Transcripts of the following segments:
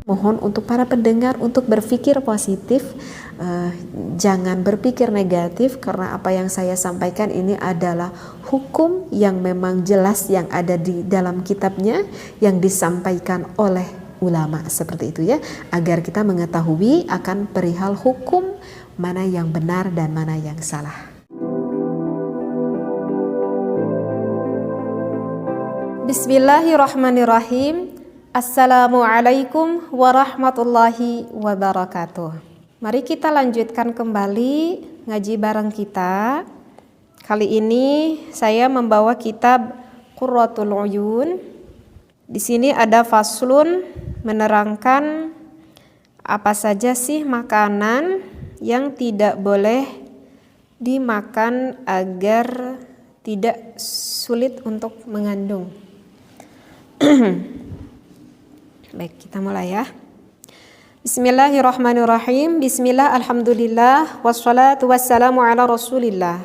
Mohon untuk para pendengar untuk berpikir positif, jangan berpikir negatif, karena apa yang saya sampaikan ini adalah hukum yang memang jelas yang ada di dalam kitabnya yang disampaikan oleh ulama, seperti itu ya, agar kita mengetahui akan perihal hukum mana yang benar dan mana yang salah. Bismillahirrahmanirrahim. Assalamualaikum warahmatullahi wabarakatuh. Mari kita lanjutkan kembali ngaji bareng kita. Kali ini saya membawa kitab Qurratul Uyun. Di sini ada faslun menerangkan apa saja sih makanan yang tidak boleh dimakan agar tidak sulit untuk mengandung. Baik, kita mulai ya. Bismillahirrahmanirrahim. Bismillah, alhamdulillah, wassalatu wassalamu ala rasulillah.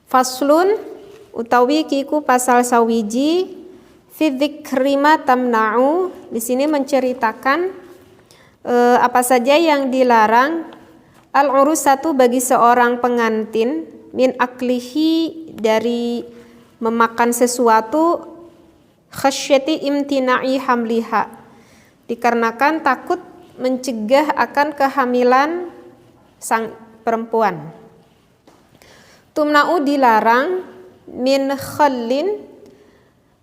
Faslun utawi kiku pasal sawiji fi dzikri ma tamna'u. Di sini menceritakan apa saja yang dilarang al-urusatu bagi seorang pengantin min aklihi dari memakan sesuatu khasyati imtina'i hamliha, dikarenakan takut mencegah akan kehamilan sang perempuan. Tumna'u dilarang min khallin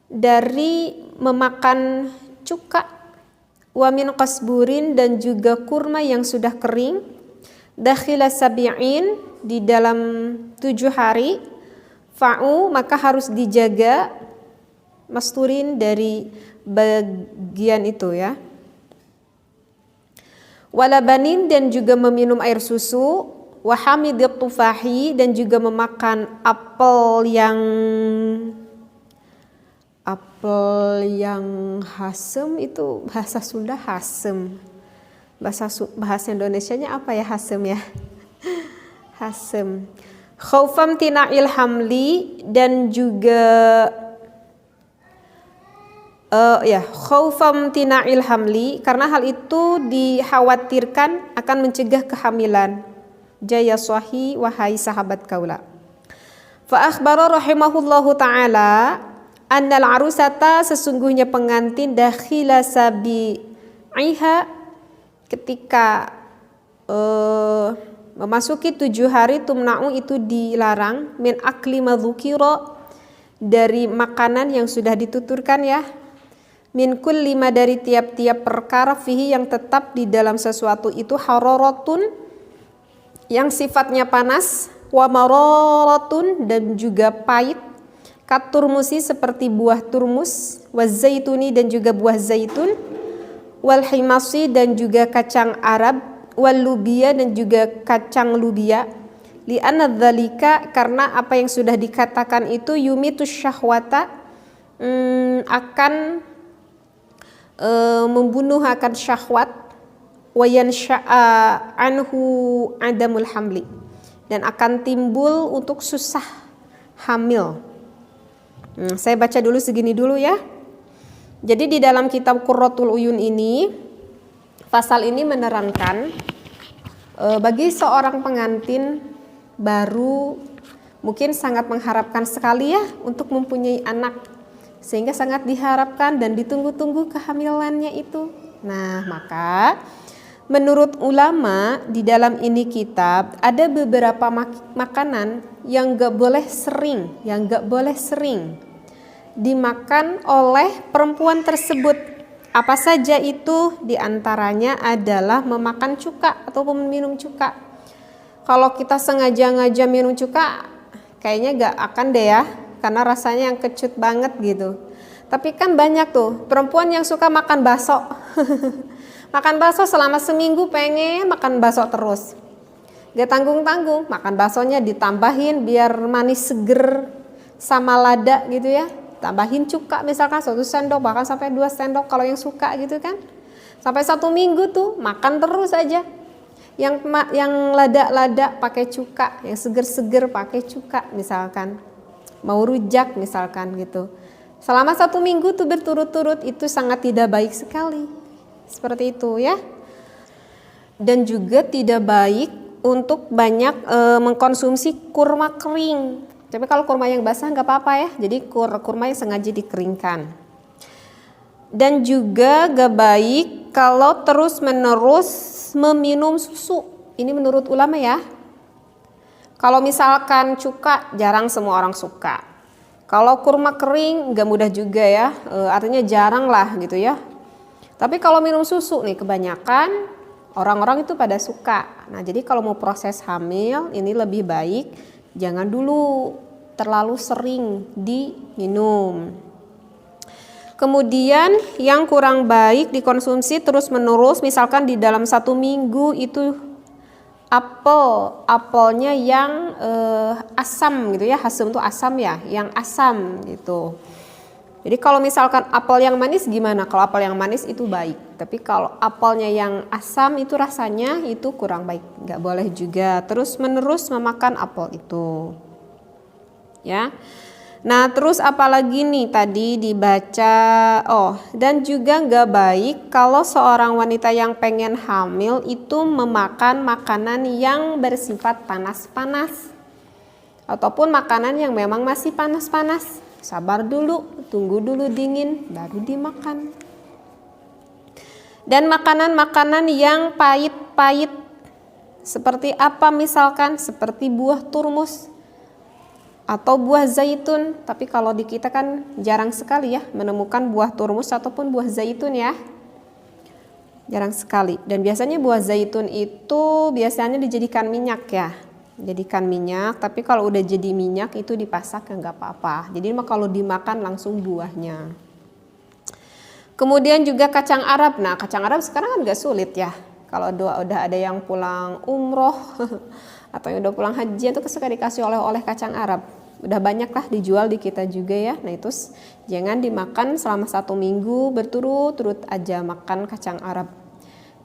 dari memakan cuka, wa min qasburin dan juga kurma yang sudah kering, dakhila sabi'in di dalam 7 hari, fa'u maka harus dijaga, masturin dari bagian itu ya. Walabanin dan juga meminum air susu, wahamidit tufahi dan juga memakan apel yang hasem, itu bahasa Sunda hasem. Bahasa Indonesianya apa ya hasem ya? Hasem. Khaufam tina'il hamli dan juga khaufam tina'il hamli, karena hal itu dikhawatirkan akan mencegah kehamilan. Jaya swahi wahai sahabat kaula. Fa akhbara rahimahullahu taala annal arusata, sesungguhnya pengantin dakhila sabi'iha ketika memasuki 7 hari, tumna'u itu dilarang min akli madzukira dari makanan yang sudah dituturkan ya, min kulli ma dari tiap-tiap perkara fihi yang tetap di dalam sesuatu itu hararatun yang sifatnya panas, wa mararatun dan juga pahit, katurmusi seperti buah turmus, wa zaituni dan juga buah zaitun, wal himasi dan juga kacang Arab, wal lubia dan juga kacang lubia. Li'anna dzalika, karena apa yang sudah dikatakan itu yumitus syahwata, akan membunuh akan syahwat, wa yansha'a anhu adamul hamli, dan akan timbul untuk susah hamil. Saya baca dulu segini dulu ya. Jadi di dalam kitab Qurratul Uyun ini, pasal ini menerangkan bagi seorang pengantin baru mungkin sangat mengharapkan sekali ya untuk mempunyai anak, sehingga sangat diharapkan dan ditunggu-tunggu kehamilannya itu. Nah, maka menurut ulama di dalam ini kitab ada beberapa makanan yang gak boleh sering dimakan oleh perempuan tersebut. Apa saja itu? Di antaranya adalah memakan cuka ataupun minum cuka. Kalau kita sengaja minum cuka, kayaknya gak akan deh ya, karena rasanya yang kecut banget gitu. Tapi kan banyak tuh perempuan yang suka makan bakso. Makan bakso selama seminggu, pengen makan bakso terus. Gak tanggung-tanggung, makan baksonya ditambahin biar manis seger sama lada gitu ya. Tambahin cuka misalkan 1 sendok, bahkan sampai 2 sendok kalau yang suka gitu kan. Sampai 1 minggu tuh makan terus aja. Yang lada-lada pakai cuka, yang seger-seger pakai cuka misalkan. mau rujak misalkan gitu. Selama 1 minggu tuh berturut-turut itu sangat tidak baik sekali. Seperti itu ya. Dan juga tidak baik untuk banyak mengkonsumsi kurma kering. Tapi kalau kurma yang basah nggak apa-apa ya. Jadi kurma yang sengaja dikeringkan. Dan juga gak baik kalau terus-menerus meminum susu. Ini menurut ulama ya. Kalau misalkan cuka jarang semua orang suka. Kalau kurma kering gak mudah juga ya. Artinya jarang lah gitu ya. Tapi kalau minum susu nih kebanyakan orang-orang itu pada suka. Nah jadi kalau mau proses hamil ini lebih baik jangan dulu terlalu sering diminum. Kemudian yang kurang baik dikonsumsi terus-menerus, misalkan di dalam 1 minggu itu apelnya yang asam gitu ya, hasum itu asam ya, yang asam gitu. Jadi kalau misalkan apel yang manis gimana? Kalau apel yang manis itu baik, tapi kalau apelnya yang asam itu rasanya itu kurang baik, nggak boleh juga terus-menerus memakan apel itu, ya. Nah terus apalagi nih tadi dibaca, dan juga nggak baik kalau seorang wanita yang pengen hamil itu memakan makanan yang bersifat panas-panas ataupun makanan yang memang masih panas-panas. Sabar dulu, tunggu dulu dingin baru dimakan. Dan makanan-makanan yang pahit-pahit seperti apa misalkan? Seperti buah turmus atau buah zaitun, tapi kalau di kita kan jarang sekali ya menemukan buah turmus ataupun buah zaitun ya, jarang sekali. Dan biasanya buah zaitun itu biasanya dijadikan minyak ya, jadikan minyak. Tapi kalau udah jadi minyak itu dipasak ya nggak apa-apa. Jadi kalau dimakan langsung buahnya. Kemudian juga kacang Arab. Nah kacang Arab sekarang kan nggak sulit ya. Kalau udah ada yang pulang umroh atau yang udah pulang haji itu suka dikasih oleh-oleh kacang Arab. Udah banyak lah dijual di kita juga ya. Nah itu jangan dimakan selama 1 minggu berturut-turut aja makan kacang Arab.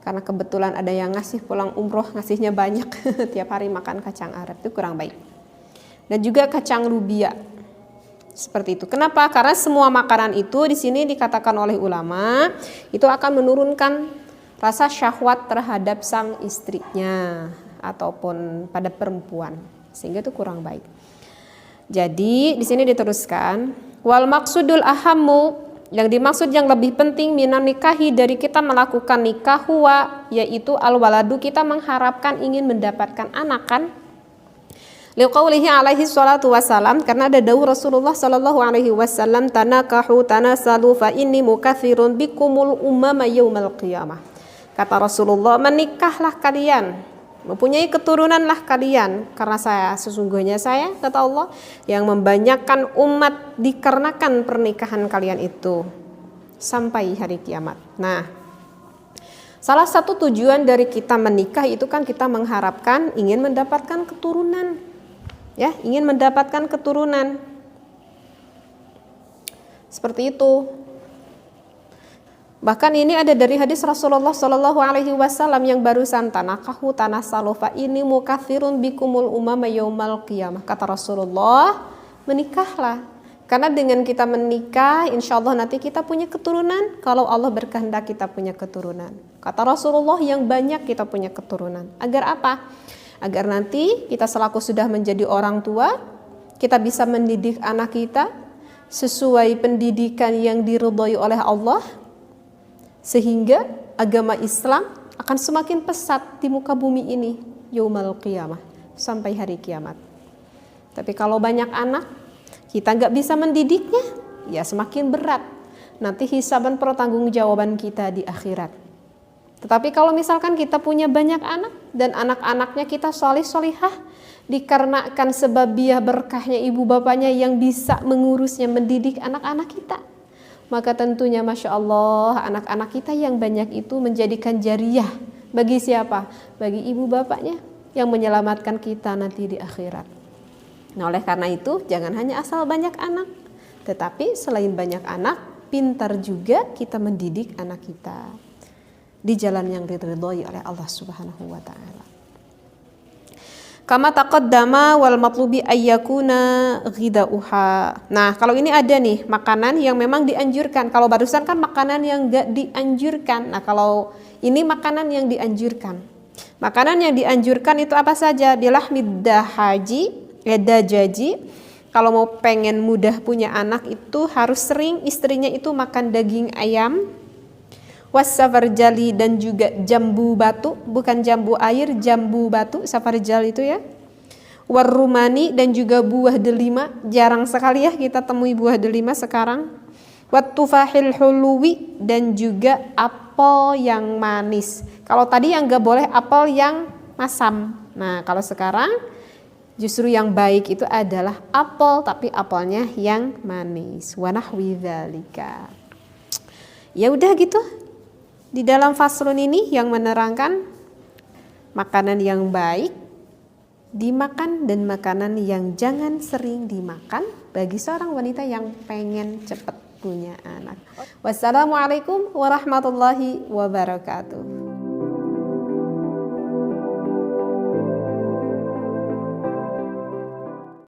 Karena kebetulan ada yang ngasih pulang umroh, ngasihnya banyak tiap hari makan kacang Arab itu kurang baik. Dan juga kacang rubia. Seperti itu. Kenapa? Karena semua makanan itu di sini dikatakan oleh ulama itu akan menurunkan rasa syahwat terhadap sang istrinya ataupun pada perempuan, sehingga itu kurang baik. Jadi di sini diteruskan wal maksudul ahammu, yang dimaksud yang lebih penting minan nikahi dari kita melakukan nikah huwa, yaitu al waladu, kita mengharapkan ingin mendapatkan anak kan. Liqaulihi alaihi salatu wassalam, karena ada dawuh Rasulullah sallallahu alaihi wasallam, tanakahu tanasalu fa inni mukatsirun bikumul umama yaumal qiyamah. Kata Rasulullah, menikahlah kalian, mempunyai keturunanlah kalian, karena sesungguhnya saya, kata Allah, yang membanyakkan umat dikarenakan pernikahan kalian itu sampai hari kiamat. Nah, salah satu tujuan dari kita menikah itu kan kita mengharapkan ingin mendapatkan keturunan, ya, ingin mendapatkan keturunan. Seperti itu. Bahkan ini ada dari hadis Rasulullah Shallallahu Alaihi Wasallam yang barusan, tanakahu tanasalu fa ini mukatsirun bikumul umama yaumal qiyamah. Kata Rasulullah, menikahlah. Karena dengan kita menikah, insya Allah nanti kita punya keturunan. Kalau Allah berkehendak kita punya keturunan. Kata Rasulullah, yang banyak kita punya keturunan. Agar apa? Agar nanti kita selaku sudah menjadi orang tua, kita bisa mendidik anak kita sesuai pendidikan yang diridhai oleh Allah. Sehingga agama Islam akan semakin pesat di muka bumi ini yaumal qiyamah, sampai hari kiamat. Tapi kalau banyak anak, kita nggak bisa mendidiknya, ya semakin berat nanti hisaban pertanggungjawaban kita di akhirat. Tetapi kalau misalkan kita punya banyak anak dan anak-anaknya kita solih-solihah, dikarenakan sebabiah berkahnya ibu bapaknya yang bisa mengurusnya, mendidik anak-anak kita, maka tentunya Masya Allah anak-anak kita yang banyak itu menjadikan jariah bagi siapa? Bagi ibu bapaknya yang menyelamatkan kita nanti di akhirat. Nah oleh karena itu jangan hanya asal banyak anak, tetapi selain banyak anak, pintar juga kita mendidik anak kita di jalan yang diridhoi oleh Allah Subhanahu wa Ta'ala. Kama taqaddama wal matlubi ayyakuna ghidauha. Nah, kalau ini ada nih makanan yang memang dianjurkan. Kalau barusan kan makanan yang enggak dianjurkan. Nah, kalau ini makanan yang dianjurkan. Makanan yang dianjurkan itu apa saja? Bilahmid dahaji, dajaji. Kalau mau pengen mudah punya anak itu harus sering istrinya itu makan daging ayam. Wasafarjali dan juga jambu batu, bukan jambu air, jambu batu, safarjal itu ya. Warrumani dan juga buah delima, jarang sekali ya kita temui buah delima sekarang. Wattufahil huluwi dan juga apel yang manis. Kalau tadi yang gak boleh apel yang masam. Nah, kalau sekarang justru yang baik itu adalah apel, tapi apelnya yang manis. Wa nahwi dzalika. Ya udah gitu. Di dalam faslun ini yang menerangkan makanan yang baik dimakan dan makanan yang jangan sering dimakan bagi seorang wanita yang pengen cepat punya anak. Wassalamualaikum warahmatullahi wabarakatuh.